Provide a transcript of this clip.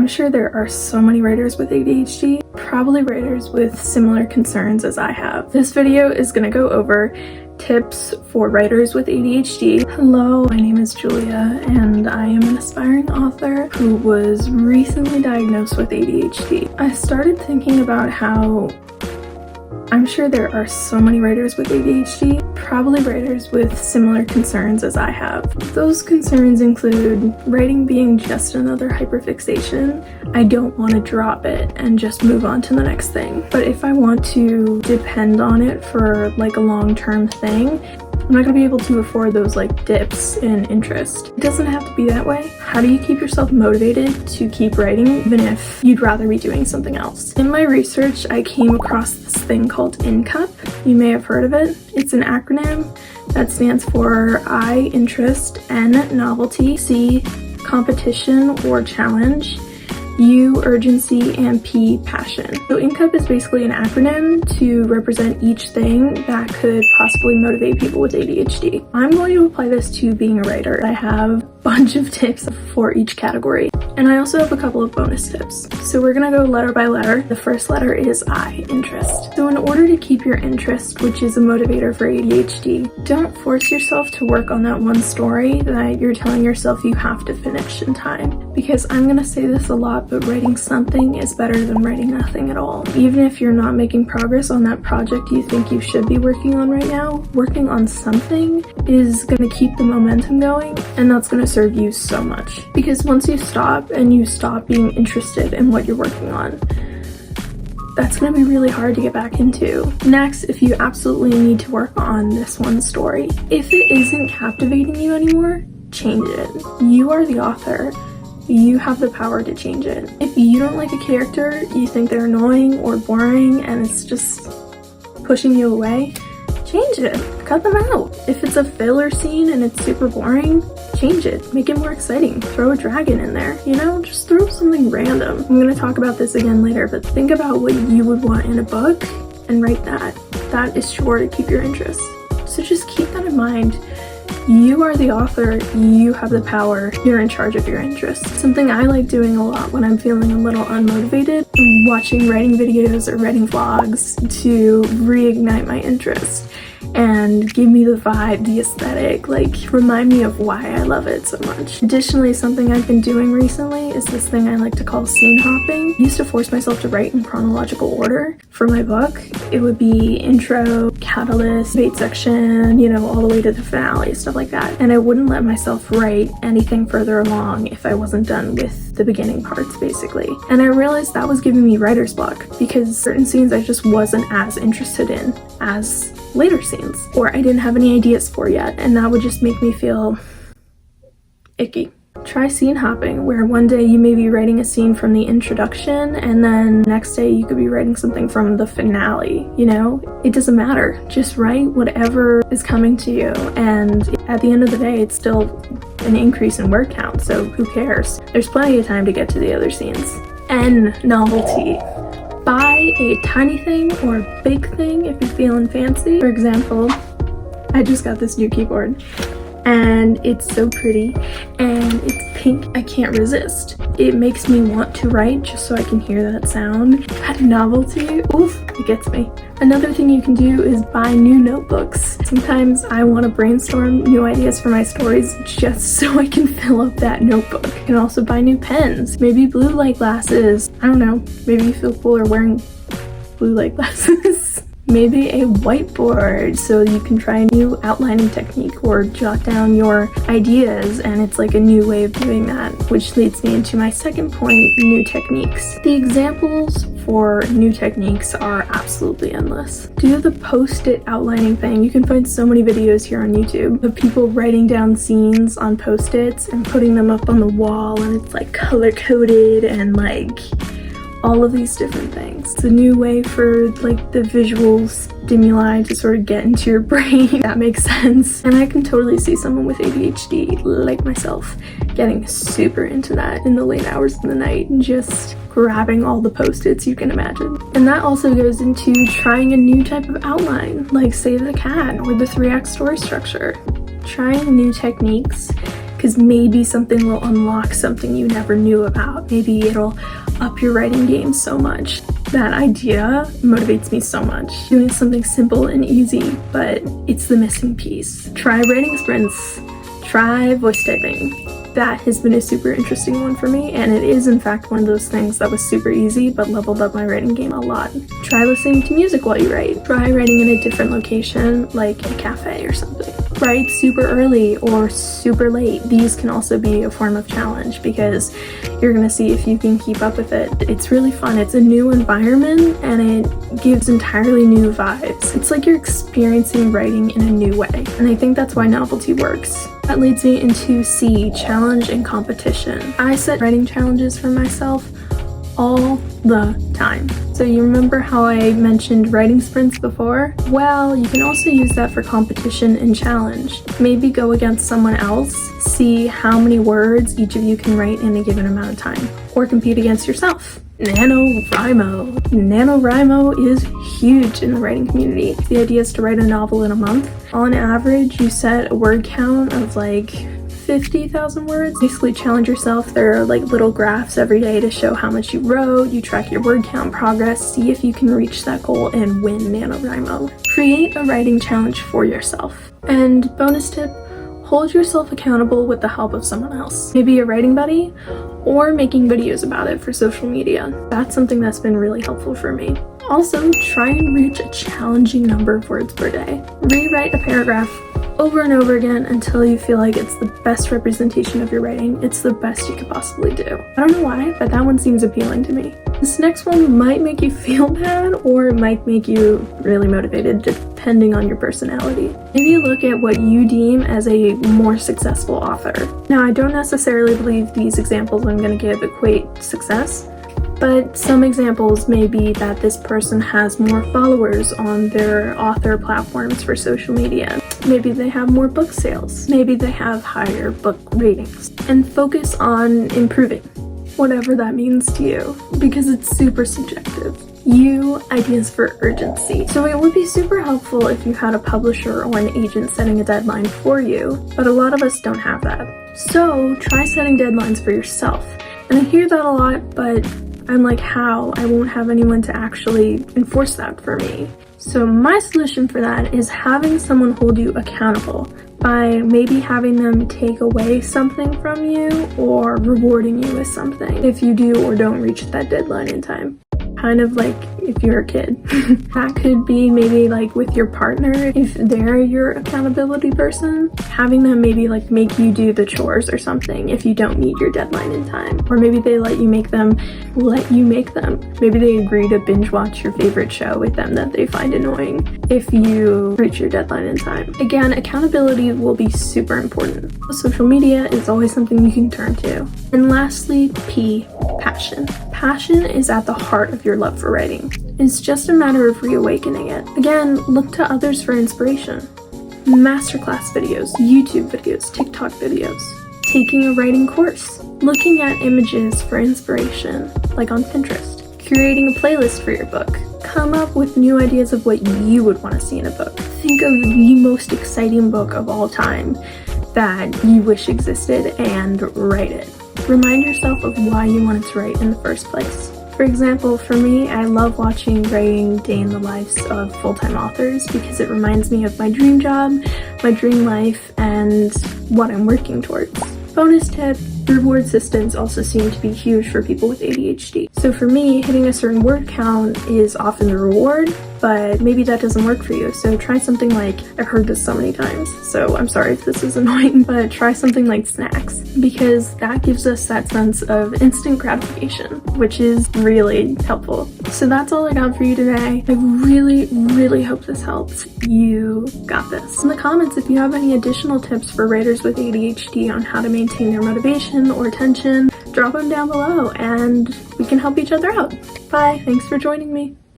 sure there are so many writers with ADHD, probably writers with similar concerns as I have. This video is going to go over tips for writers with ADHD. Hello, my name is Julia and I am an aspiring author who was recently diagnosed with ADHD. I started thinking about how I'm sure there are so many writers with ADHD, probably writers with similar concerns as I have. Those concerns include writing being just another hyperfixation. I don't want to drop it and just move on to the next thing. But if I want to depend on it for like a long-term thing, I'm not going to be able to afford those like dips in interest. It doesn't have to be that way. How do you keep yourself motivated to keep writing even if you'd rather be doing something else? In my research, I came across this thing called INCUP. You may have heard of it. It's an acronym that stands for I, interest, N, novelty, C, competition or challenge, U, urgency, and P, passion. So INCUP is basically an acronym to represent each thing that could possibly motivate people with ADHD. I'm going to apply this to being a writer. I have a bunch of tips for each category, and I also have a couple of bonus tips. So we're gonna go letter by letter. The first letter is I, interest. So in order to keep your interest, which is a motivator for ADHD, don't force yourself to work on that one story that you're telling yourself you have to finish in time. Because I'm gonna say this a lot, but writing something is better than writing nothing at all. Even if you're not making progress on that project you think you should be working on right now, working on something is gonna keep the momentum going, and that's gonna serve you so much. Because once you stop and you stop being interested in what you're working on, that's going to be really hard to get back into. Next, if you absolutely need to work on this one story, if it isn't captivating you anymore, change it. You are the author. You have the power to change it. If you don't like a character, you think they're annoying or boring and it's just pushing you away, change it. Cut them out. If it's a filler scene and it's super boring, change it. Make it more exciting. Throw a dragon in there, you know? Just throw something random. I'm gonna talk about this again later, but think about what you would want in a book and write that. That is sure to keep your interest. So just keep that in mind. You are the author, you have the power, you're in charge of your interests. Something I like doing a lot when I'm feeling a little unmotivated, watching writing videos or writing vlogs to reignite my interest and give me the vibe, the aesthetic, like remind me of why I love it so much. Additionally, something I've been doing recently is this thing I like to call scene hopping. I used to force myself to write in chronological order for my book. It would be intro, catalyst, debate section, you know, all the way to the finale, stuff like that. And I wouldn't let myself write anything further along if I wasn't done with the beginning parts, basically. And I realized that was giving me writer's block because certain scenes I just wasn't as interested in as later scenes, or I didn't have any ideas for yet, and that would just make me feel icky. Try scene hopping, where one day you may be writing a scene from the introduction and then next day you could be writing something from the finale, you know? It doesn't matter. Just write whatever is coming to you, and at the end of the day it's still an increase in word count, so who cares? There's plenty of time to get to the other scenes. N, novelty. Buy a tiny thing or a big thing if you're feeling fancy. For example, I just got this new keyboard and it's so pretty and it's pink. I can't resist. It makes me want to write just so I can hear that sound. That novelty, oof, it gets me. Another thing you can do is buy new notebooks. Sometimes I want to brainstorm new ideas for my stories just so I can fill up that notebook. You can also buy new pens, maybe blue light glasses. I don't know, maybe you feel cooler wearing blue light glasses. Maybe a whiteboard so you can try a new outlining technique or jot down your ideas, and it's like a new way of doing that, which leads me into my second point, new techniques. The examples for new techniques are absolutely endless. Do the post-it outlining thing. You can find so many videos here on YouTube of people writing down scenes on post-its and putting them up on the wall, and it's like color-coded and like all of these different things. It's a new way for like the visual stimuli to sort of get into your brain. That makes sense. And I can totally see someone with ADHD like myself getting super into that in the late hours of the night and just grabbing all the post-its you can imagine. And that also goes into trying a new type of outline, like Save the Cat or the 3-act story structure. Trying new techniques because maybe something will unlock something you never knew about. Maybe it'll up your writing game so much. That idea motivates me so much. Doing something simple and easy, but it's the missing piece. Try writing sprints. Try voice typing. That has been a super interesting one for me, and it is in fact one of those things that was super easy but leveled up my writing game a lot. Try listening to music while you write. Try writing in a different location, like a cafe or something. Write super early or super late. These can also be a form of challenge because you're gonna see if you can keep up with it. It's really fun. It's a new environment and it gives entirely new vibes. It's like you're experiencing writing in a new way, and I think that's why novelty works. That leads me into C, challenge and competition. I set writing challenges for myself all the time. So you remember how I mentioned writing sprints before? Well, you can also use that for competition and challenge. Maybe go against someone else, see how many words each of you can write in a given amount of time, or compete against yourself. NaNoWriMo. NaNoWriMo is huge in the writing community. The idea is to write a novel in a month. On average, you set a word count of like 50,000 words. Basically challenge yourself. There are like little graphs every day to show how much you wrote. You track your word count progress, see if you can reach that goal and win NaNoWriMo. Create a writing challenge for yourself. And bonus tip, hold yourself accountable with the help of someone else. Maybe a writing buddy or making videos about it for social media. That's something that's been really helpful for me. Also, try and reach a challenging number of words per day. Rewrite a paragraph over and over again until you feel like it's the best representation of your writing. It's the best you could possibly do. I don't know why, but that one seems appealing to me. This next one might make you feel bad or it might make you really motivated depending on your personality. Maybe look at what you deem as a more successful author. Now, I don't necessarily believe these examples I'm going to give equate success, but some examples may be that this person has more followers on their author platforms for social media. Maybe they have more book sales. Maybe they have higher book ratings. And focus on improving, whatever that means to you, because it's super subjective. Ideas for urgency. So it would be super helpful if you had a publisher or an agent setting a deadline for you, but a lot of us don't have that. So try setting deadlines for yourself. And I hear that a lot, but I'm like, how? I won't have anyone to actually enforce that for me. So my solution for that is having someone hold you accountable by maybe having them take away something from you or rewarding you with something if you do or don't reach that deadline in time. Kind of like if you're a kid. That could be maybe like with your partner, if they're your accountability person, having them maybe like make you do the chores or something if you don't meet your deadline in time. Or maybe they let you make them. Maybe they agree to binge watch your favorite show with them that they find annoying if you reach your deadline in time. Again, accountability will be super important. Social media is always something you can turn to. And lastly, P, passion. Passion is at the heart of your love for writing. It's just a matter of reawakening it. Again, look to others for inspiration. Masterclass videos, YouTube videos, TikTok videos, taking a writing course, looking at images for inspiration, like on Pinterest, curating a playlist for your book. Come up with new ideas of what you would want to see in a book. Think of the most exciting book of all time that you wish existed and write it. Remind yourself of why you wanted to write in the first place. For example, for me, I love watching writing day in the lives of full-time authors because it reminds me of my dream job, my dream life, and what I'm working towards. Bonus tip, reward systems also seem to be huge for people with ADHD. So for me, hitting a certain word count is often the reward, but maybe that doesn't work for you. So try something like, I've heard this so many times, so I'm sorry if this is annoying, but try something like snacks, because that gives us that sense of instant gratification, which is really helpful. So that's all I got for you today. I really, really hope this helps. You got this. In the comments, if you have any additional tips for writers with ADHD on how to maintain their motivation or attention, drop them down below and we can help each other out. Bye, thanks for joining me.